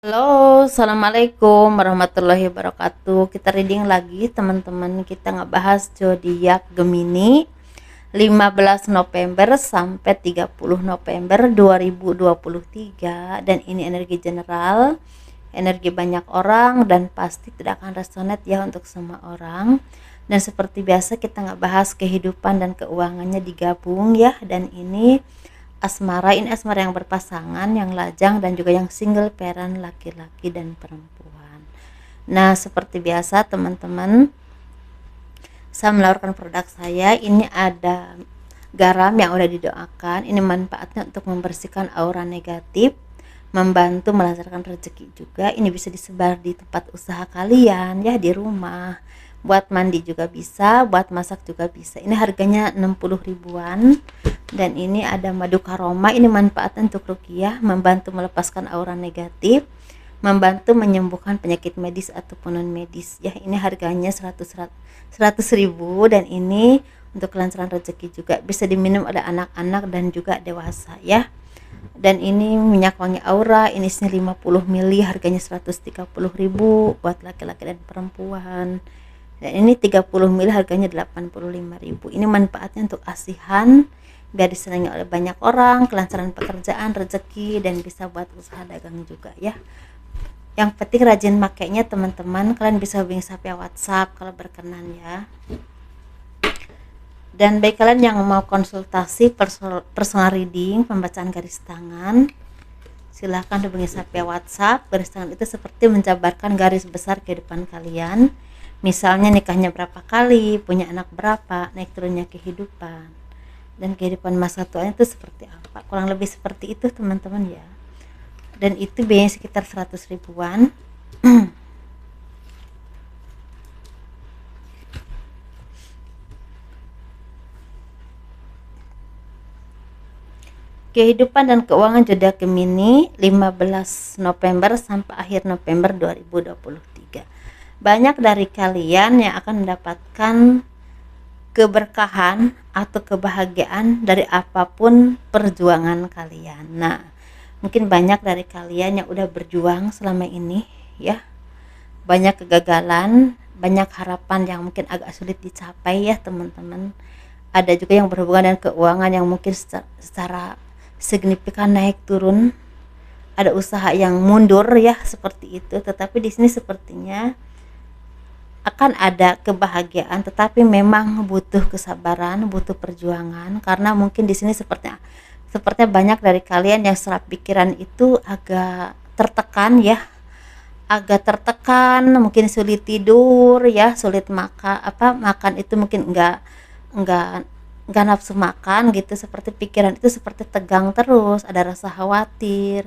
Halo, assalamualaikum warahmatullahi wabarakatuh. Kita reading lagi, teman-teman. Kita ngebahas zodiak Gemini 15 November sampai 30 November 2023. Dan ini energi general, energi banyak orang, dan pasti tidak akan resonate ya untuk semua orang. Dan seperti biasa kita ngebahas kehidupan dan keuangannya digabung ya. Dan ini asmara yang berpasangan, yang lajang, dan juga yang single parent, laki-laki dan perempuan. Nah, seperti biasa teman-teman, saya menawarkan produk saya. Ini ada garam yang udah didoakan. Ini manfaatnya untuk membersihkan aura negatif, membantu melancarkan rezeki juga. Ini bisa disebar di tempat usaha kalian ya, di rumah. Buat mandi juga bisa, buat masak juga bisa. Ini harganya 60 ribuan. Dan ini ada madu karoma. Ini manfaatnya untuk ruqyah, membantu melepaskan aura negatif, membantu menyembuhkan penyakit medis ataupun non medis ya. Ini harganya 100 ribu. Dan ini untuk kelancaran rezeki juga, bisa diminum oleh anak-anak dan juga dewasa ya. Dan ini minyak wangi aura, ini isinya 50 ml, harganya 130 ribu buat laki-laki dan perempuan. Dan ini 30 ml, harganya 85 ribu. Ini manfaatnya untuk asihan, biar disenangi oleh banyak orang, kelancaran pekerjaan, rezeki, dan bisa buat usaha dagang juga ya. Yang penting rajin makainya teman-teman. Kalian bisa hubungi saya via WhatsApp kalau berkenan ya. Dan bagi kalian yang mau konsultasi personal reading, pembacaan garis tangan, silahkan hubungi saya via WhatsApp. Garis tangan itu seperti menjabarkan garis besar kehidupan kalian. Misalnya nikahnya berapa kali, punya anak berapa, naik turunnya kehidupan, dan kehidupan masa tuanya itu seperti apa, kurang lebih seperti itu teman-teman ya. Dan itu biayanya sekitar 100 ribuan. Kehidupan dan keuangan zodiak Gemini 15 November sampai akhir November 2023. Banyak dari kalian yang akan mendapatkan keberkahan atau kebahagiaan dari apapun perjuangan kalian. Nah, mungkin banyak dari kalian yang udah berjuang selama ini ya, banyak kegagalan, banyak harapan yang mungkin agak sulit dicapai ya teman-teman. Ada juga yang berhubungan dengan keuangan yang mungkin secara signifikan naik turun, ada usaha yang mundur ya seperti itu. Tetapi di sini sepertinya akan ada kebahagiaan, tetapi memang butuh kesabaran, butuh perjuangan, karena mungkin di sini sepertinya banyak dari kalian yang secara pikiran itu agak tertekan ya, mungkin sulit tidur ya, sulit makan itu mungkin enggak nafsu makan gitu, seperti pikiran itu seperti tegang terus, ada rasa khawatir,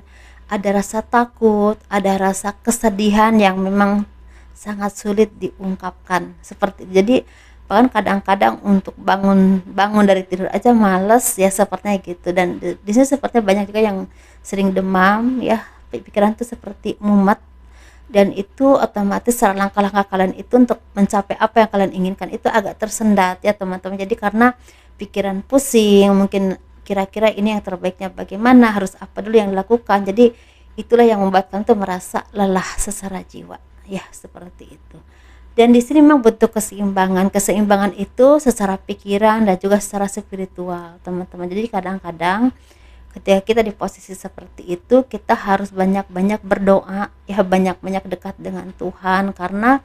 ada rasa takut, ada rasa kesedihan yang memang sangat sulit diungkapkan seperti. Jadi bahkan kadang-kadang untuk bangun dari tidur aja males ya, sepertinya gitu. Dan di sini sepertinya banyak juga yang sering demam ya, pikiran tuh seperti mumet, dan itu otomatis secara langkah-langkah kalian itu untuk mencapai apa yang kalian inginkan itu agak tersendat ya teman-teman. Jadi karena pikiran pusing, mungkin kira-kira ini yang terbaiknya bagaimana, harus apa dulu yang dilakukan. Jadi itulah yang membuat kalian tuh merasa lelah secara jiwa ya, seperti itu. Dan di sini memang butuh keseimbangan itu secara pikiran dan juga secara spiritual teman-teman. Jadi kadang-kadang ketika kita di posisi seperti itu, kita harus banyak-banyak berdoa ya, banyak-banyak dekat dengan Tuhan, karena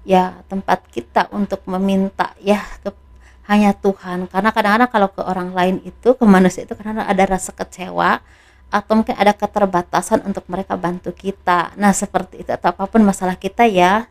ya tempat kita untuk meminta ya hanya Tuhan. Karena kadang-kadang kalau ke orang lain itu, ke manusia itu kadang-kadang ada rasa kecewa atau mungkin ada keterbatasan untuk mereka bantu kita. Nah seperti itu, atau apapun masalah kita ya.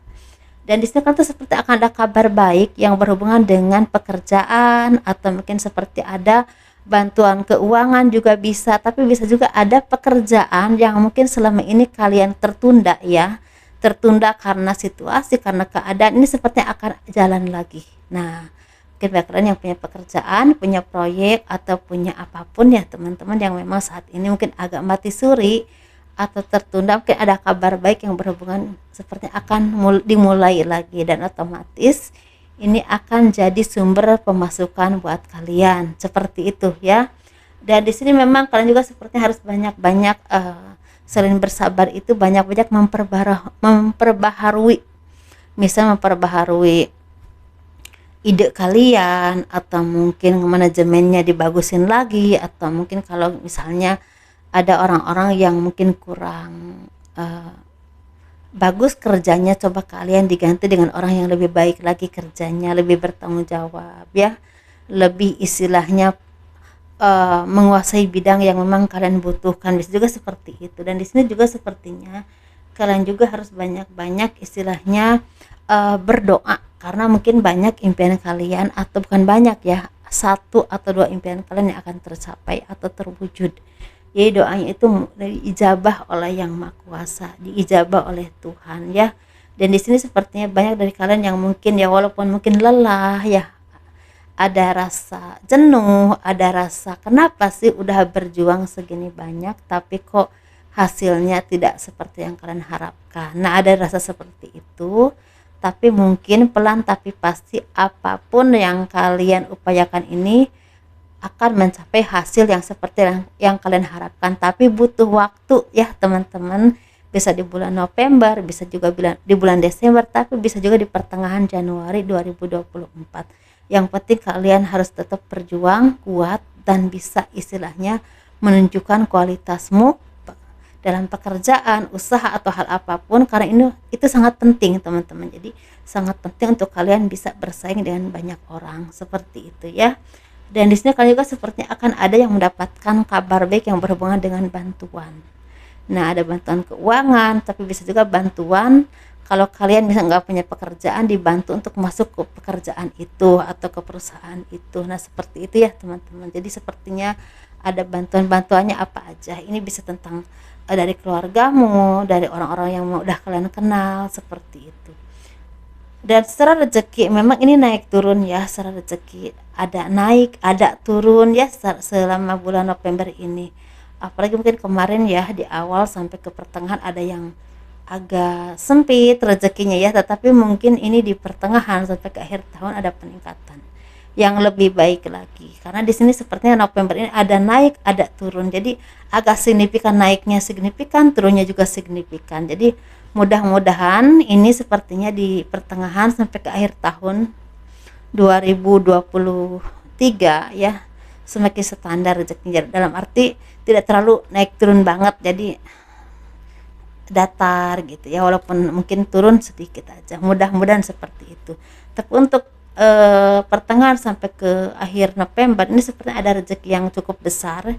Dan di sini kan tuh seperti akan ada kabar baik yang berhubungan dengan pekerjaan, atau mungkin seperti ada bantuan keuangan juga bisa. Tapi bisa juga ada pekerjaan yang mungkin selama ini kalian tertunda ya, tertunda karena situasi, karena keadaan. Ini sepertinya akan jalan lagi. Nah mungkin kalian yang punya pekerjaan, punya proyek, atau punya apapun ya teman-teman, yang memang saat ini mungkin agak mati suri atau tertunda, mungkin ada kabar baik yang berhubungan seperti akan dimulai lagi, dan otomatis ini akan jadi sumber pemasukan buat kalian seperti itu ya. Dan di sini memang kalian juga sepertinya harus banyak-banyak Selain bersabar itu banyak-banyak memperbaharui, misal memperbaharui ide kalian, atau mungkin manajemennya dibagusin lagi, atau mungkin kalau misalnya ada orang-orang yang mungkin kurang eh, bagus kerjanya, coba kalian diganti dengan orang yang lebih baik lagi kerjanya, lebih bertanggung jawab ya, lebih istilahnya menguasai bidang yang memang kalian butuhkan, bisa juga seperti itu. Dan di sini juga sepertinya kalian juga harus banyak-banyak istilahnya berdoa, karena mungkin banyak impian kalian, atau bukan banyak ya, satu atau dua impian kalian yang akan tercapai atau terwujud. Jadi doanya itu diijabah oleh Yang Maha Kuasa, diijabah oleh Tuhan ya. Dan di sini sepertinya banyak dari kalian yang mungkin ya, walaupun mungkin lelah ya, ada rasa jenuh, ada rasa kenapa sih udah berjuang segini banyak tapi kok hasilnya tidak seperti yang kalian harapkan. Nah, ada rasa seperti itu, tapi mungkin pelan tapi pasti apapun yang kalian upayakan ini akan mencapai hasil yang seperti yang kalian harapkan, tapi butuh waktu ya teman-teman. Bisa di bulan November, bisa juga di bulan Desember, tapi bisa juga di pertengahan Januari 2024. Yang penting kalian harus tetap berjuang kuat dan bisa istilahnya menunjukkan kualitasmu dalam pekerjaan, usaha, atau hal apapun, karena itu sangat penting teman-teman. Jadi sangat penting untuk kalian bisa bersaing dengan banyak orang seperti itu ya. Dan di sini kalian juga sepertinya akan ada yang mendapatkan kabar baik yang berhubungan dengan bantuan. Nah, ada bantuan keuangan, tapi bisa juga bantuan kalau kalian bisa nggak punya pekerjaan, dibantu untuk masuk ke pekerjaan itu atau ke perusahaan itu. Nah, seperti itu ya teman-teman. Jadi sepertinya ada bantuan-bantuannya apa aja. Ini bisa tentang dari keluargamu, dari orang-orang yang udah kalian kenal, seperti itu. Dan secara rezeki memang ini naik turun ya, secara rezeki ada naik ada turun ya selama bulan November ini. Apalagi mungkin kemarin ya, di awal sampai ke pertengahan ada yang agak sempit rezekinya ya, tetapi mungkin ini di pertengahan sampai ke akhir tahun ada peningkatan yang lebih baik lagi, karena di sini sepertinya November ini ada naik ada turun, jadi agak signifikan, naiknya signifikan, turunnya juga signifikan. Jadi mudah-mudahan ini sepertinya di pertengahan sampai ke akhir tahun 2023 ya semakin standar rezekinya, dalam arti tidak terlalu naik turun banget, jadi datar gitu ya, walaupun mungkin turun sedikit aja, mudah-mudahan seperti itu. Tapi untuk pertengahan sampai ke akhir November ini seperti ada rezeki yang cukup besar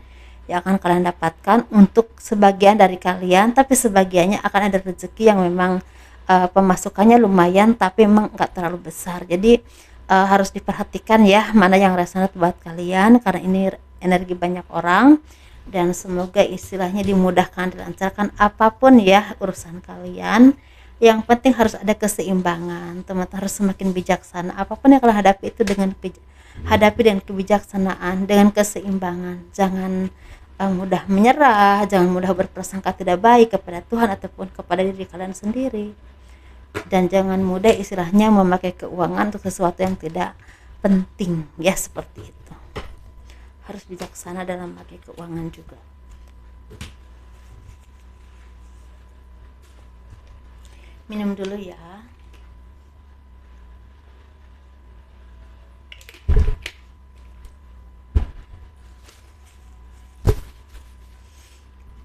yang akan kalian dapatkan untuk sebagian dari kalian, tapi sebagiannya akan ada rezeki yang memang pemasukannya lumayan tapi memang nggak terlalu besar. Jadi harus diperhatikan ya mana yang resonate buat kalian, karena ini energi banyak orang. Dan semoga istilahnya dimudahkan, dilancarkan apapun ya urusan kalian. Yang penting harus ada keseimbangan, teman-teman harus semakin bijaksana. Apapun yang kalian hadapi itu hadapi dengan kebijaksanaan, dengan keseimbangan. Jangan mudah menyerah, jangan mudah berprasangka tidak baik kepada Tuhan ataupun kepada diri kalian sendiri. Dan jangan mudah istilahnya memakai keuangan untuk sesuatu yang tidak penting ya, seperti itu. Harus bijaksana dalam memakai keuangan juga. Minum dulu ya.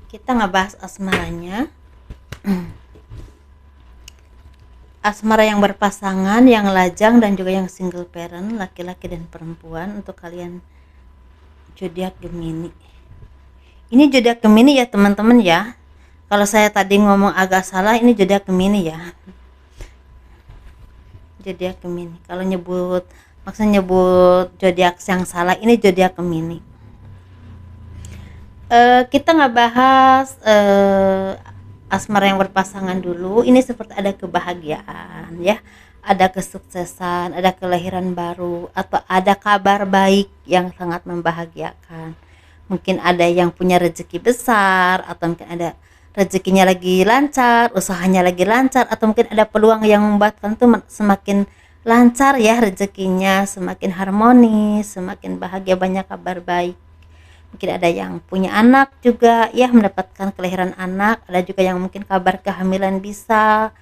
Kita ngebahas asmaranya. Asmara yang berpasangan, yang lajang, dan juga yang single parent, laki-laki dan perempuan, untuk kalian zodiak Gemini. Ini zodiak Gemini ya teman-teman ya. Kalau saya tadi ngomong agak salah, ini zodiak Gemini ya. Zodiak Gemini. Kalau maksudnya nyebut zodiak yang salah, ini zodiak Gemini. Kita nggak bahas asmara yang berpasangan dulu. Ini seperti ada kebahagiaan ya, ada kesuksesan, ada kelahiran baru, atau ada kabar baik yang sangat membahagiakan. Mungkin ada yang punya rezeki besar, atau mungkin ada rezekinya lagi lancar, usahanya lagi lancar, atau mungkin ada peluang yang membuatkan tuh semakin lancar ya rezekinya, semakin harmonis, semakin bahagia, banyak kabar baik. Mungkin ada yang punya anak juga ya, mendapatkan kelahiran anak, ada juga yang mungkin kabar kehamilan bisa,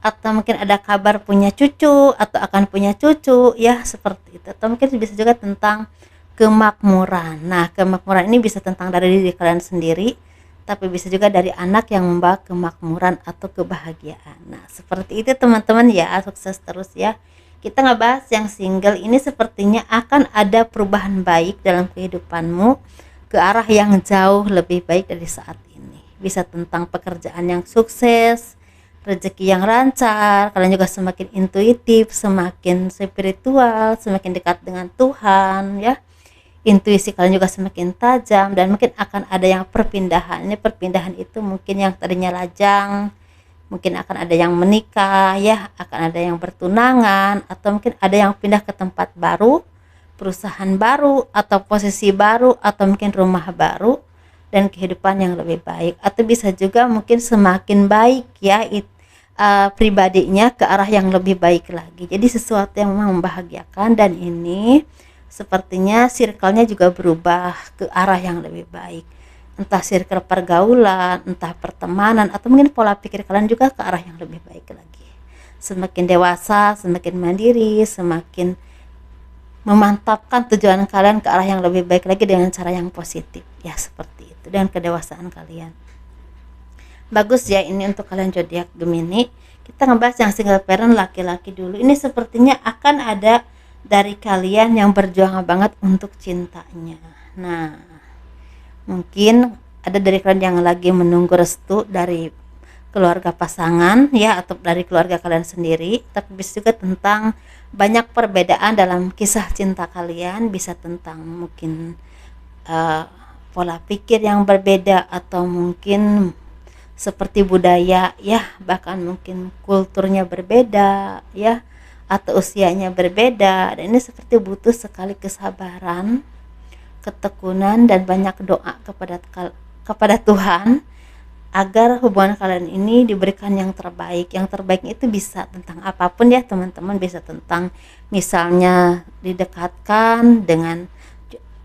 atau mungkin ada kabar punya cucu atau akan punya cucu ya, seperti itu. Atau mungkin bisa juga tentang kemakmuran. Nah, kemakmuran ini bisa tentang dari diri kalian sendiri, tapi bisa juga dari anak yang membawa kemakmuran atau kebahagiaan. Nah, seperti itu teman-teman ya, sukses terus ya. Kita ngebahas yang single ini, sepertinya akan ada perubahan baik dalam kehidupanmu ke arah yang jauh lebih baik dari saat ini. Bisa tentang pekerjaan yang sukses, rezeki yang lancar, kalian juga semakin intuitif, semakin spiritual, semakin dekat dengan Tuhan ya. Intuisi kalian juga semakin tajam, dan mungkin akan ada yang perpindahan. Ini perpindahan itu mungkin yang tadinya lajang, mungkin akan ada yang menikah ya, akan ada yang bertunangan, atau mungkin ada yang pindah ke tempat baru, perusahaan baru, atau posisi baru, atau mungkin rumah baru, dan kehidupan yang lebih baik. Atau bisa juga mungkin semakin baik ya, pribadinya ke arah yang lebih baik lagi. Jadi sesuatu yang memang membahagiakan, dan ini sepertinya circle-nya juga berubah ke arah yang lebih baik. Entah circle pergaulan, entah pertemanan, atau mungkin pola pikir kalian juga ke arah yang lebih baik lagi. Semakin dewasa, semakin mandiri, semakin memantapkan tujuan kalian ke arah yang lebih baik lagi dengan cara yang positif. Ya, seperti itu. Dengan kedewasaan kalian. Bagus ya ini untuk kalian zodiak Gemini. Kita ngebahas yang single parent laki-laki dulu. Ini sepertinya akan ada dari kalian yang berjuang banget untuk cintanya. Nah, mungkin ada dari kalian yang lagi menunggu restu dari keluarga pasangan ya, atau dari keluarga kalian sendiri. Tapi bisa juga tentang banyak perbedaan dalam kisah cinta kalian. Bisa tentang mungkin pola pikir yang berbeda, atau mungkin seperti budaya ya, bahkan mungkin kulturnya berbeda ya, atau usianya berbeda. Dan ini seperti butuh sekali kesabaran, ketekunan, dan banyak doa kepada Tuhan agar hubungan kalian ini diberikan yang terbaik. Yang terbaik itu bisa tentang apapun ya teman-teman. Bisa tentang misalnya didekatkan dengan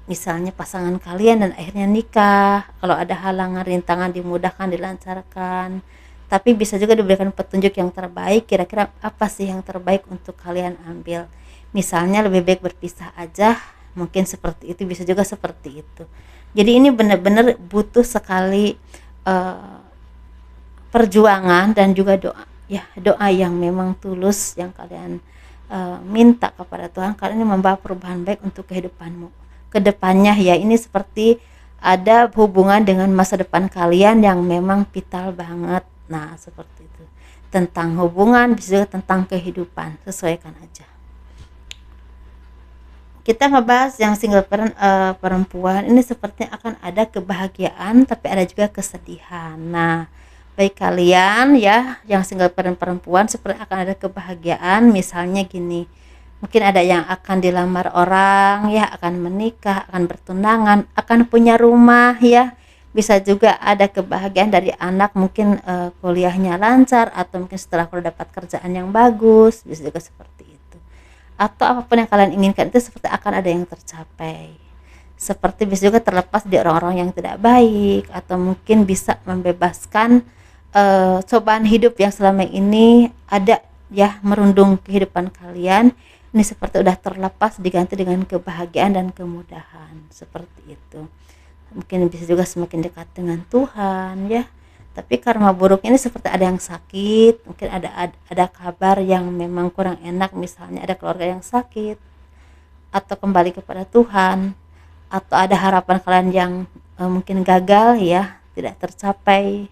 misalnya pasangan kalian dan akhirnya nikah. Kalau ada halangan, rintangan, dimudahkan, dilancarkan. Tapi bisa juga diberikan petunjuk yang terbaik, kira-kira apa sih yang terbaik untuk kalian ambil. Misalnya lebih baik berpisah aja, mungkin seperti itu. Bisa juga seperti itu. Jadi ini benar-benar butuh sekali perjuangan dan juga doa ya, doa yang memang tulus yang kalian minta kepada Tuhan, karena ini membawa perubahan baik untuk kehidupanmu ke depannya ya. Ini seperti ada hubungan dengan masa depan kalian yang memang vital banget. Nah, seperti itu. Tentang hubungan, bisa juga tentang kehidupan, sesuaikan aja. Kita ngebahas yang single parent perempuan. Ini sepertinya akan ada kebahagiaan, tapi ada juga kesedihan. Nah, baik kalian ya yang single parent perempuan, seperti akan ada kebahagiaan. Misalnya gini, mungkin ada yang akan dilamar orang ya, akan menikah, akan bertunangan, akan punya rumah ya. Bisa juga ada kebahagiaan dari anak, mungkin kuliahnya lancar, atau mungkin setelah kuliah dapat kerjaan yang bagus. Bisa juga seperti itu. Atau apapun yang kalian inginkan itu seperti akan ada yang tercapai. Seperti bisa juga terlepas di orang-orang yang tidak baik, atau mungkin bisa membebaskan cobaan hidup yang selama ini ada ya merundung kehidupan kalian. Ini seperti udah terlepas, diganti dengan kebahagiaan dan kemudahan. Seperti itu. Mungkin bisa juga semakin dekat dengan Tuhan ya. Tapi karma buruk ini seperti ada yang sakit, mungkin ada kabar yang memang kurang enak, misalnya ada keluarga yang sakit, atau kembali kepada Tuhan, atau ada harapan kalian yang mungkin gagal ya, tidak tercapai,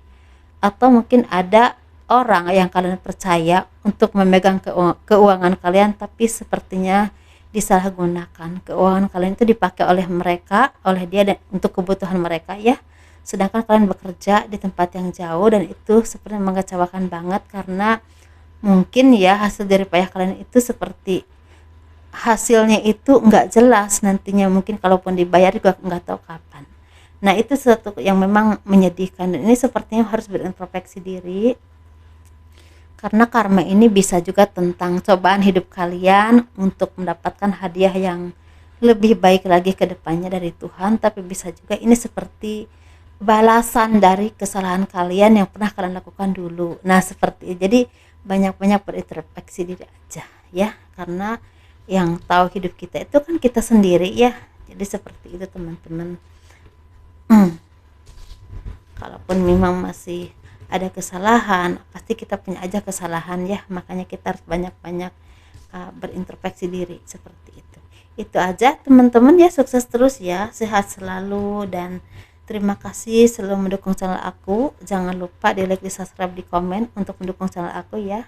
atau mungkin ada orang yang kalian percaya untuk memegang keuangan kalian, tapi sepertinya disalahgunakan. Keuangan kalian itu dipakai oleh mereka, oleh dia, dan untuk kebutuhan mereka ya. Sedangkan kalian bekerja di tempat yang jauh, dan itu seperti mengecewakan banget, karena mungkin ya hasil dari payah kalian itu seperti hasilnya itu nggak jelas nantinya, mungkin kalaupun dibayar juga nggak tahu kapan. Nah, itu sesuatu yang memang menyedihkan, dan ini sepertinya harus berintrospeksi diri, karena karma ini bisa juga tentang cobaan hidup kalian untuk mendapatkan hadiah yang lebih baik lagi ke depannya dari Tuhan, tapi bisa juga ini seperti balasan dari kesalahan kalian yang pernah kalian lakukan dulu. Nah, seperti itu. Jadi banyak-banyak berintrospeksi diri aja ya, karena yang tahu hidup kita itu kan kita sendiri ya. Jadi seperti itu teman-teman. Kalaupun memang masih ada kesalahan, pasti kita punya aja kesalahan ya, makanya kita harus banyak-banyak berintrospeksi diri seperti itu. Itu aja teman-teman ya, sukses terus ya, sehat selalu, dan terima kasih selalu mendukung channel aku. Jangan lupa di like, di subscribe, di komen untuk mendukung channel aku ya.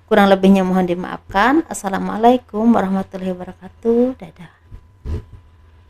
Kurang lebihnya mohon dimaafkan. Assalamualaikum warahmatullahi wabarakatuh. Dadah.